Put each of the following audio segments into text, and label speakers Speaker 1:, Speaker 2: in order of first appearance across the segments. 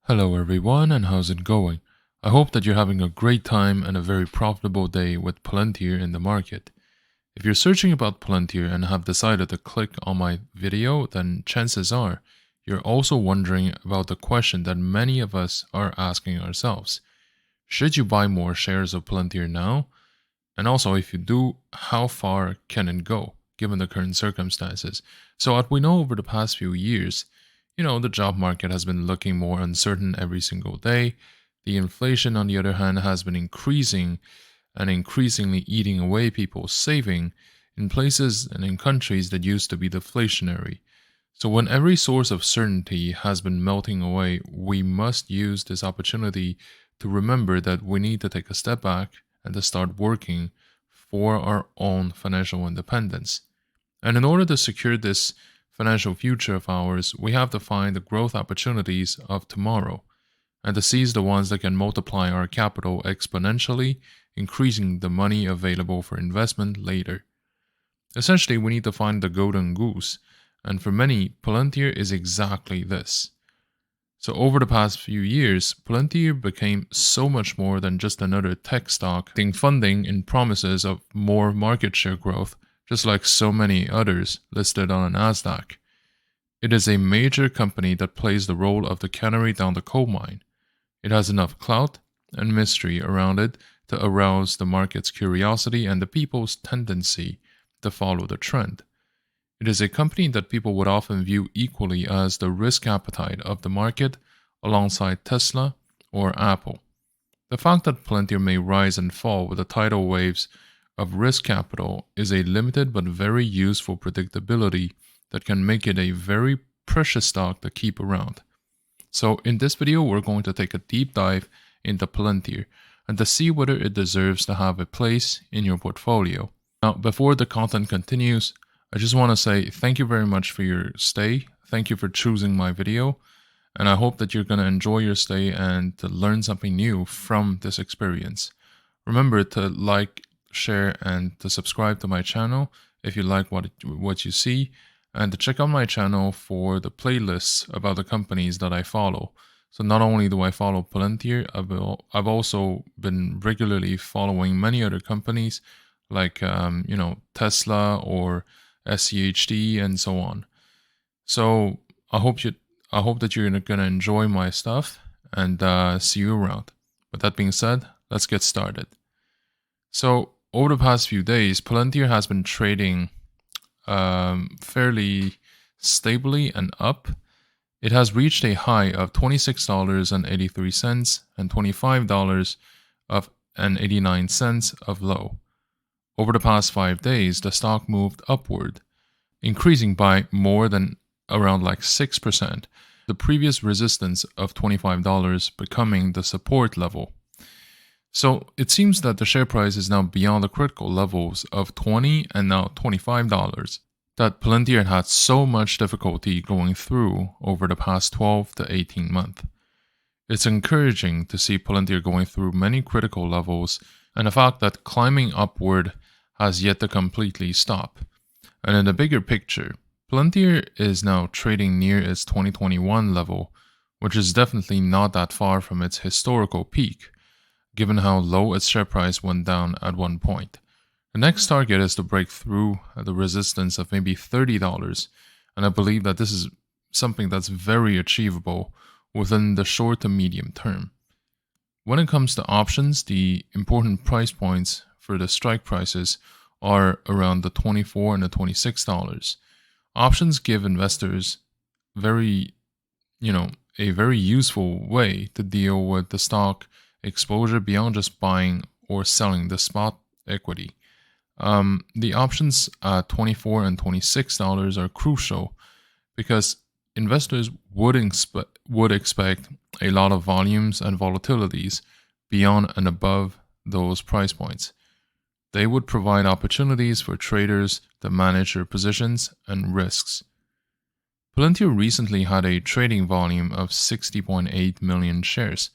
Speaker 1: Hello everyone, and how's it going? I hope that you're having a great time and a very profitable day with Palantir in the market. If you're searching about Palantir and have decided to click on my video, then chances are you're also wondering about the question that many of us are asking ourselves. Should you buy more shares of Palantir now? And also, if you do, how far can it go given the current circumstances? So, what we know over the past few years, the job market has been looking more uncertain every single day. The inflation, on the other hand, has been increasing and increasingly eating away people's saving in places and in countries that used to be deflationary. So, when every source of certainty has been melting away, we must use this opportunity to remember that we need to take a step back and to start working for our own financial independence. And in order to secure this financial future of ours, we have to find the growth opportunities of tomorrow and to seize the ones that can multiply our capital exponentially, increasing the money available for investment later. Essentially, we need to find the golden goose, and for many, Palantir is exactly this. So over the past few years, Palantir became so much more than just another tech stock, getting funding in promises of more market share growth, just like so many others listed on a Nasdaq. It is a major company that plays the role of the canary down the coal mine. It has enough clout and mystery around it to arouse the market's curiosity and the people's tendency to follow the trend. It is a company that people would often view equally as the risk appetite of the market alongside Tesla or Apple. The fact that Palantir may rise and fall with the tidal waves of risk capital is a limited but very useful predictability that can make it a very precious stock to keep around. So in this video, we're going to take a deep dive into Palantir and to see whether it deserves to have a place in your portfolio. Now, before the content continues, I just want to say thank you very much for your stay. Thank you for choosing my video. And I hope that you're going to enjoy your stay and to learn something new from this experience. Remember to like, share, and to subscribe to my channel if you like what you see. And to check out my channel for the playlists about the companies that I follow. So not only do I follow Palantir, I've also been regularly following many other companies like Tesla or SCHD and so on. So I hope that you're gonna enjoy my stuff and see you around. With that being said, let's get started. So over the past few days, Palantir has been trading fairly stably and up. It has reached a high of $26.83 and $25.89 of low. Over the past 5 days, the stock moved upward, increasing by more than around 6%, the previous resistance of $25 becoming the support level. So it seems that the share price is now beyond the critical levels of $20 and now $25 that Palantir had so much difficulty going through over the past 12 to 18 months. It's encouraging to see Palantir going through many critical levels and the fact that climbing upward has yet to completely stop. And in the bigger picture, Palantir is now trading near its 2021 level, which is definitely not that far from its historical peak, given how low its share price went down at one point. The next target is to break through the resistance of maybe $30, and I believe that this is something that's very achievable within the short to medium term. When it comes to options, the important price points for the strike prices are around the $24 and the $26. Options give investors a very useful way to deal with the stock exposure beyond just buying or selling the spot equity. The options at $24 and $26 are crucial because investors would expect a lot of volumes and volatilities beyond and above those price points. They would provide opportunities for traders to manage their positions and risks. Palantir recently had a trading volume of 60.8 million shares.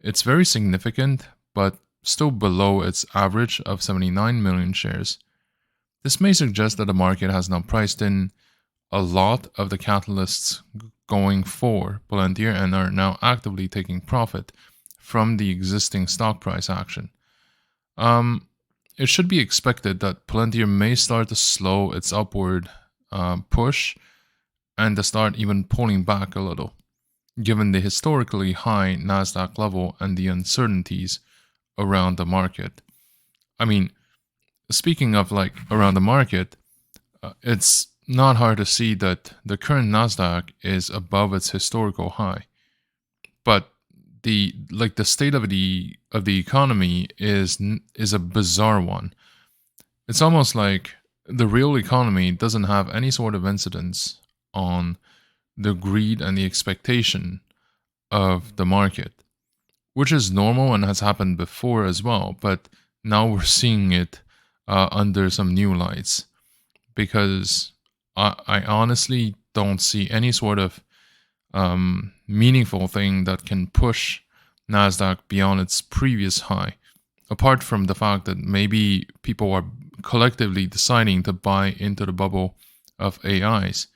Speaker 1: It's very significant, but still below its average of 79 million shares. This may suggest that the market has now priced in a lot of the catalysts going for Palantir and are now actively taking profit from the existing stock price action. It should be expected that Palantir may start to slow its upward push and to start even pulling back a little, given the historically high Nasdaq level and the uncertainties around the market. I mean, speaking of like around the market, it's not hard to see that the current Nasdaq is above its historical high, but the state of the economy is a bizarre one. It's almost like the real economy doesn't have any sort of incidence on the greed and the expectation of the market, which is normal and has happened before as well. But now we're seeing it under some new lights, because I honestly don't see any sort of meaningful thing that can push Nasdaq beyond its previous high, apart from the fact that maybe people are collectively deciding to buy into the bubble of AIs,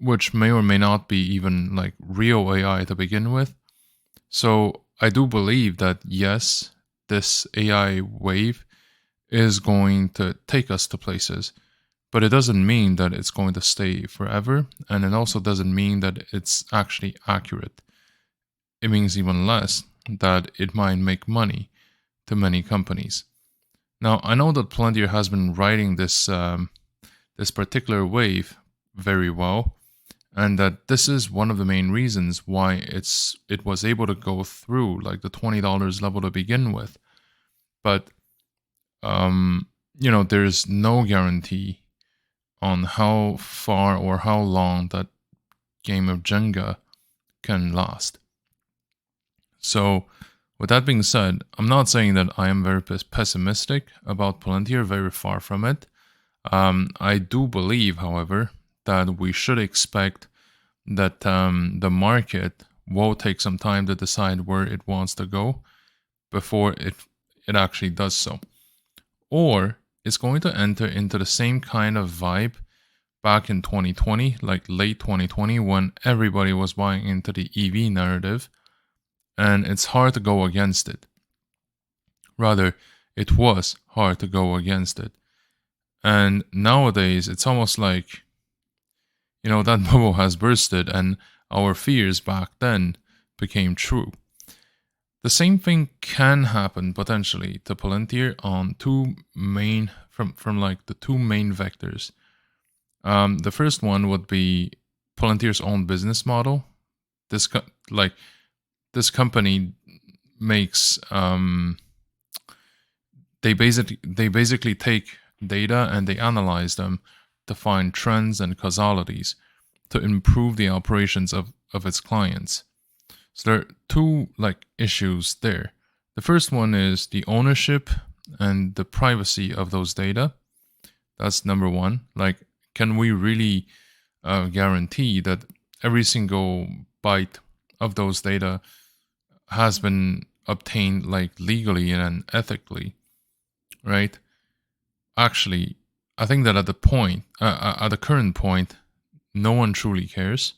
Speaker 1: which may or may not be even like real AI to begin with. So I do believe that yes, this AI wave is going to take us to places, but it doesn't mean that it's going to stay forever, and it also doesn't mean that it's actually accurate. It means even less that it might make money to many companies. Now, I know that Palantir has been riding this particular wave very well, and that this is one of the main reasons why it was able to go through like the $20 level to begin with. But there's no guarantee on how far or how long that game of Jenga can last. So, with that being said, I'm not saying that I am very pessimistic about Palantir, very far from it. I do believe, however, that we should expect that the market will take some time to decide where it wants to go before it actually does so. Or it's going to enter into the same kind of vibe back in 2020, like late 2020, when everybody was buying into the EV narrative, and it's hard to go against it. Rather, it was hard to go against it. And nowadays, it's almost like, that bubble has bursted and our fears back then became true. The same thing can happen potentially to Palantir on two main vectors. The first one would be Palantir's own business model. This company makes they basically take data and they analyze them to find trends and causalities to improve the operations of its clients. So there are two issues there. The first one is the ownership and the privacy of those data. That's number one. Can we really guarantee that every single byte of those data has been obtained legally and ethically, right? Actually, I think that at the current point, no one truly cares.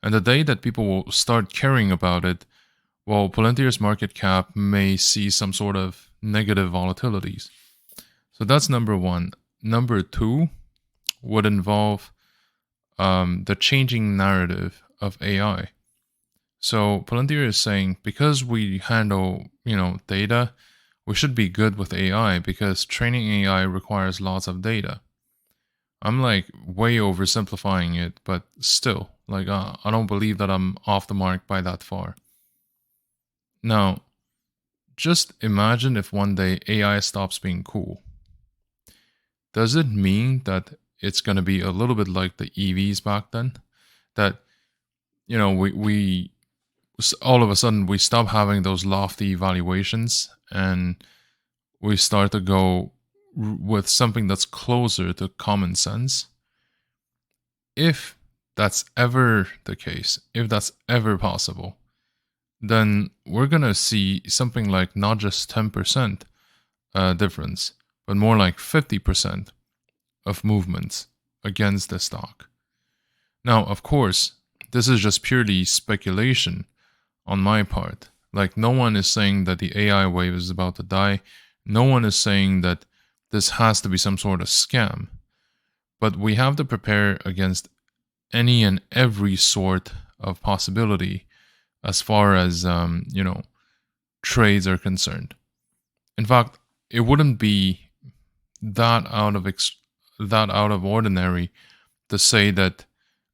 Speaker 1: And the day that people will start caring about it, well, Palantir's market cap may see some sort of negative volatilities. So that's number one. Number two would involve the changing narrative of AI. So Palantir is saying, because we handle, data, we should be good with AI because training AI requires lots of data. I'm way oversimplifying it, but still, I don't believe that I'm off the mark by that far. Now, just imagine if one day AI stops being cool. Does it mean that it's going to be a little bit like the EVs back then? That, we all of a sudden we stop having those lofty valuations and we start to go with something that's closer to common sense? If that's ever the case, if that's ever possible, then we're going to see something like not just 10% difference, but more like 50% of movements against the stock. Now, of course, this is just purely speculation on my part. Like, no one is saying that the AI wave is about to die. No one is saying that this has to be some sort of scam. But we have to prepare against any and every sort of possibility as far as, trades are concerned. In fact, it wouldn't be that out of ordinary to say that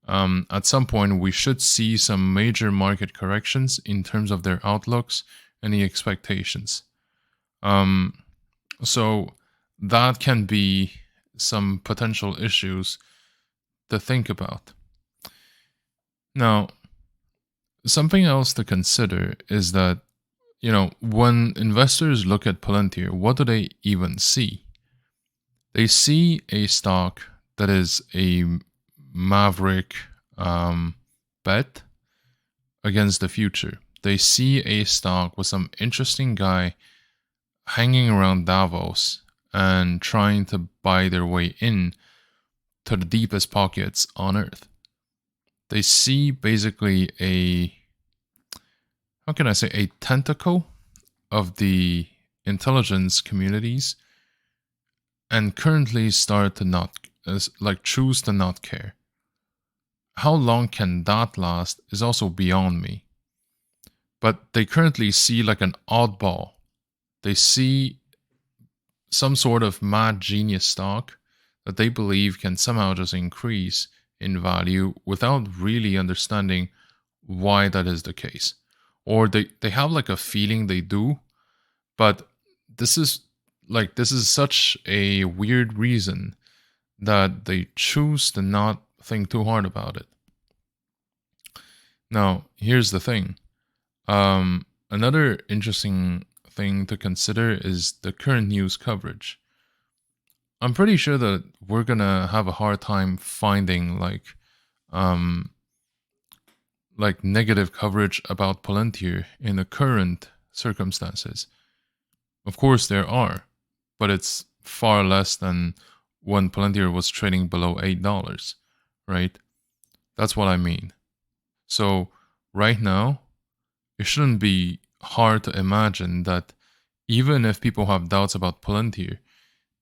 Speaker 1: at some point we should see some major market corrections in terms of their outlooks and the expectations. So that can be some potential issues to think about. Now, something else to consider is that, when investors look at Palantir, what do they even see? They see a stock that is a maverick bet against the future. They see a stock with some interesting guy hanging around Davos and trying to buy their way in to the deepest pockets on Earth. They see basically a tentacle of the intelligence communities and currently start to choose to not care. How long can that last is also beyond me. But they currently see like an oddball. They see some sort of mad genius stock that they believe can somehow just increase in value without really understanding why that is the case. Or they have like a feeling they do, but this is such a weird reason that they choose to not think too hard about it. Now, here's the thing. Another interesting thing to consider is the current news coverage. I'm pretty sure that we're gonna have a hard time finding negative coverage about Palantir in the current circumstances. Of course there are, but it's far less than when Palantir was trading below $8, right? That's what I mean. So right now, it shouldn't be hard to imagine that even if people have doubts about Palantir,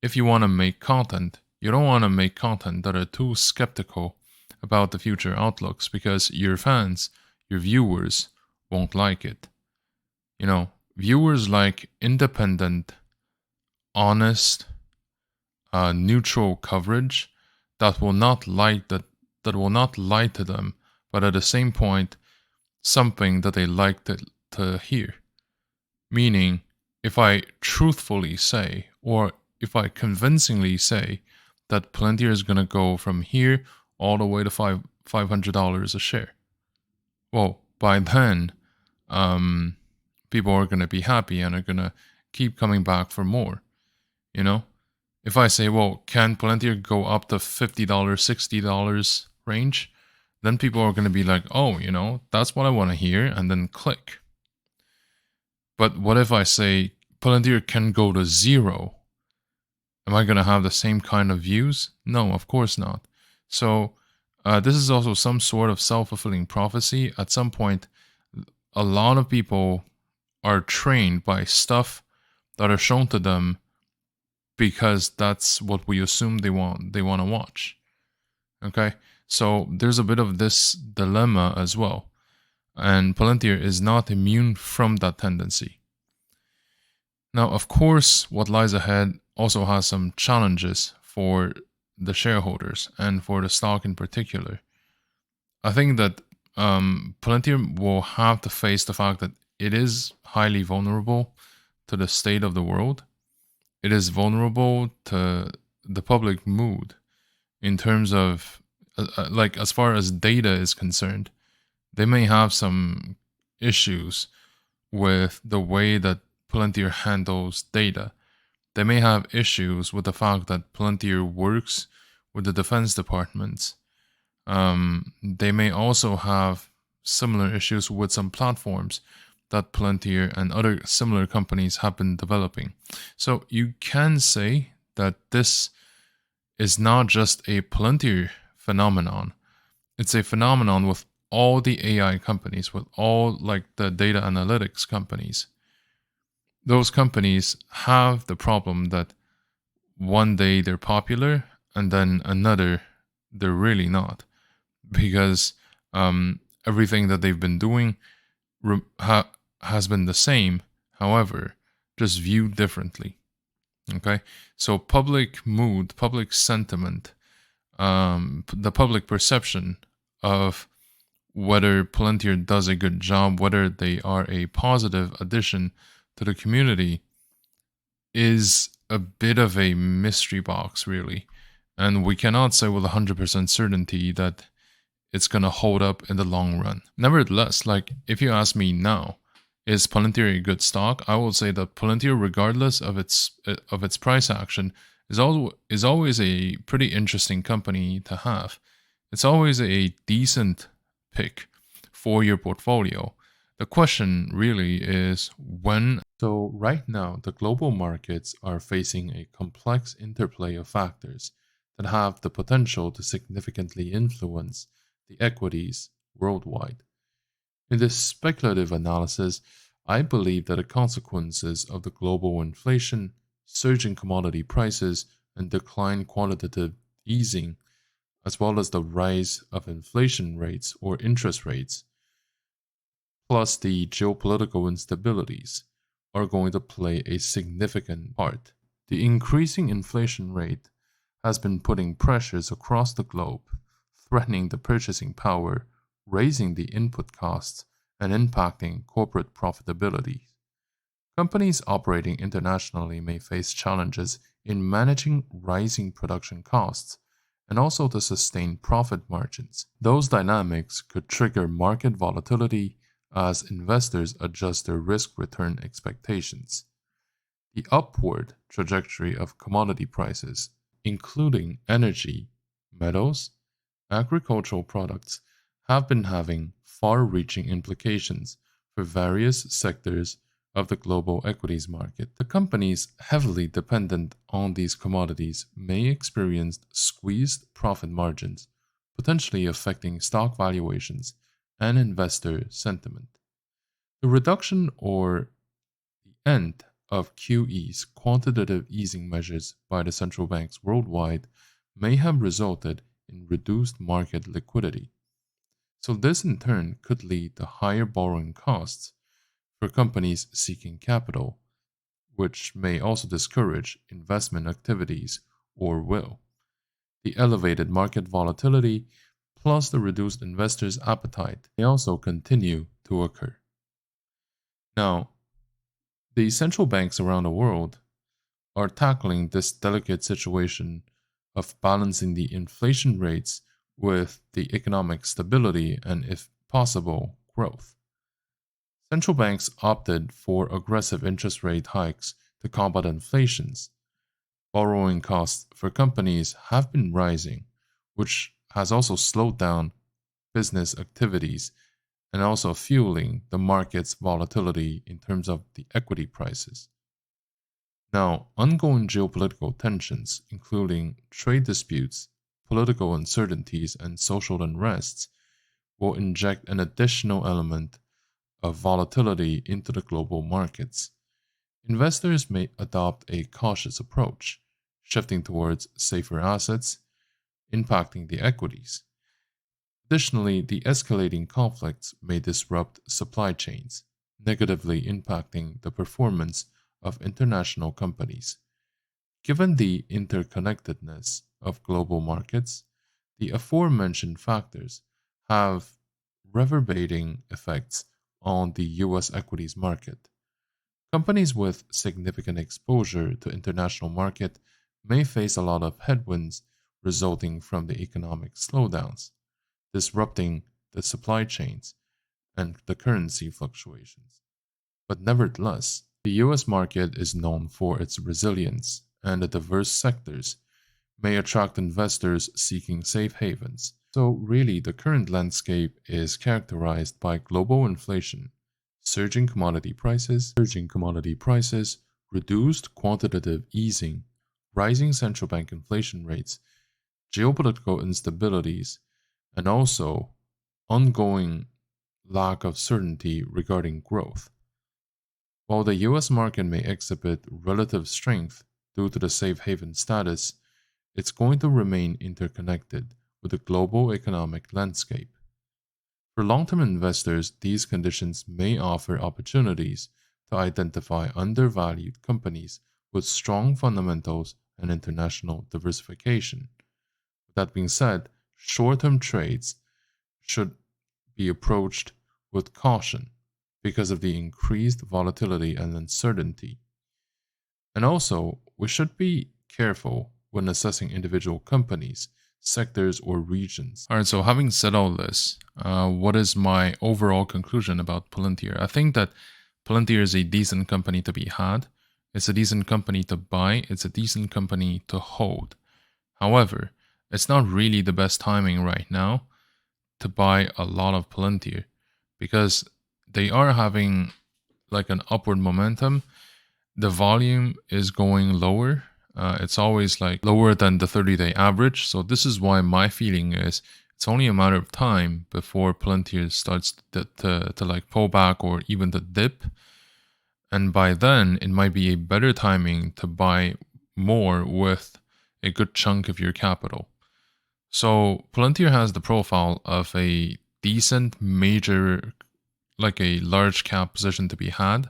Speaker 1: if you want to make content, you don't want to make content that are too skeptical about the future outlooks because your fans, your viewers, won't like it. Viewers like independent, honest, neutral coverage that will not lie to them, but at the same point, something that they like to hear. Meaning, if I truthfully say, or if I convincingly say that Palantir is going to go from here all the way to $500 a share, well, by then, people are going to be happy and are going to keep coming back for more. If I say, well, can Palantir go up to $50, $60 range? Then people are going to be like, oh, that's what I want to hear, and then click. But what if I say Palantir can go to $0? Am I going to have the same kind of views? No, of course not. So this is also some sort of self-fulfilling prophecy. At some point, a lot of people are trained by stuff that are shown to them because that's what we assume they want to watch. Okay? So there's a bit of this dilemma as well. And Palantir is not immune from that tendency. Now, of course, what lies ahead also has some challenges for the shareholders and for the stock in particular. I think that Palantir will have to face the fact that it is highly vulnerable to the state of the world. It is vulnerable to the public mood in terms of, as far as data is concerned. They may have some issues with the way that Palantir handles data. They may have issues with the fact that Palantir works with the defense departments. They may also have similar issues with some platforms that Palantir and other similar companies have been developing. So you can say that this is not just a Palantir phenomenon. It's a phenomenon with all the AI companies, with all like the data analytics companies, those companies have the problem that one day they're popular and then another they're really not, because everything that they've been doing has been the same, however, just viewed differently. Okay, so public mood, public sentiment, the public perception of whether Palantir does a good job, whether they are a positive addition to the community, is a bit of a mystery box, really. And we cannot say with 100% certainty that it's going to hold up in the long run. Nevertheless, like if you ask me now, is Palantir a good stock? I will say that Palantir, regardless of its price action, is always a pretty interesting company to have. It's always a decent pick for your portfolio. The question really is when. So right now, the global markets are facing a complex interplay of factors that have the potential to significantly influence the equities worldwide. In this speculative analysis, I believe that the consequences of the global inflation, surging commodity prices, and decline quantitative easing, as well as the rise of inflation rates or interest rates, plus the geopolitical instabilities, are going to play a significant part. The increasing inflation rate has been putting pressures across the globe, threatening the purchasing power, raising the input costs, and impacting corporate profitability. Companies operating internationally may face challenges in managing rising production costs and also to sustain profit margins. Those dynamics could trigger market volatility as investors adjust their risk-return expectations. The upward trajectory of commodity prices, including energy, metals, agricultural products, have been having far-reaching implications for various sectors of the global equities market. The companies heavily dependent on these commodities may experience squeezed profit margins, potentially affecting stock valuations and investor sentiment. The reduction or the end of QE's quantitative easing measures by the central banks worldwide may have resulted in reduced market liquidity. So this in turn could lead to higher borrowing costs for companies seeking capital, which may also discourage investment activities or will. The elevated market volatility plus the reduced investors' appetite may also continue to occur. Now, the central banks around the world are tackling this delicate situation of balancing the inflation rates with the economic stability and, if possible, growth. Central banks opted for aggressive interest rate hikes to combat inflations. Borrowing costs for companies have been rising, which has also slowed down business activities and also fueling the market's volatility in terms of the equity prices. Now, ongoing geopolitical tensions, including trade disputes, political uncertainties, and social unrests, will inject an additional element of volatility into the global markets. Investors may adopt a cautious approach, shifting towards safer assets, impacting the equities. Additionally, the escalating conflicts may disrupt supply chains, negatively impacting the performance of international companies. Given the interconnectedness of global markets, the aforementioned factors have reverberating effects on the US equities market. Companies with significant exposure to international market may face a lot of headwinds resulting from the economic slowdowns, disrupting the supply chains and the currency fluctuations. But nevertheless, the US market is known for its resilience, and the diverse sectors may attract investors seeking safe havens. So, really, the current landscape is characterized by global inflation, surging commodity prices, reduced quantitative easing, rising central bank inflation rates, geopolitical instabilities, and also ongoing lack of certainty regarding growth. While the US market may exhibit relative strength due to the safe haven status, it's going to remain interconnected with the global economic landscape. For long term investors, these conditions may offer opportunities to identify undervalued companies with strong fundamentals and international diversification. With that being said, short term trades should be approached with caution because of the increased volatility and uncertainty. And also, we should be careful when assessing individual companies, sectors, or regions. All right, so having said all this, what is my overall conclusion about Palantir? I think that Palantir is a decent company to be had. It's a decent company to buy. It's a decent company to hold. However, it's not really the best timing right now to buy a lot of Palantir because they are having like an upward momentum. The volume is going lower. It's always like lower than the 30-day average. So this is why my feeling is it's only a matter of time before Palantir starts to like pull back or even to dip. And by then, it might be a better timing to buy more with a good chunk of your capital. So Palantir has the profile of a decent major, like a large cap position to be had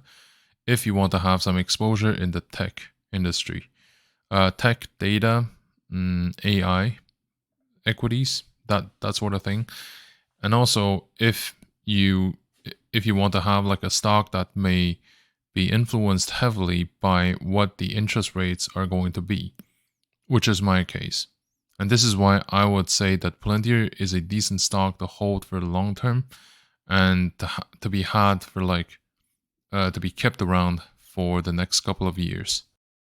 Speaker 1: if you want to have some exposure in the tech industry. Tech, data, AI, equities, that sort of thing. And also if you want to have like a stock that may be influenced heavily by what the interest rates are going to be, which is my case. And this is why I would say that Palantir is a decent stock to hold for the long term and to be had for like to be kept around for the next couple of years.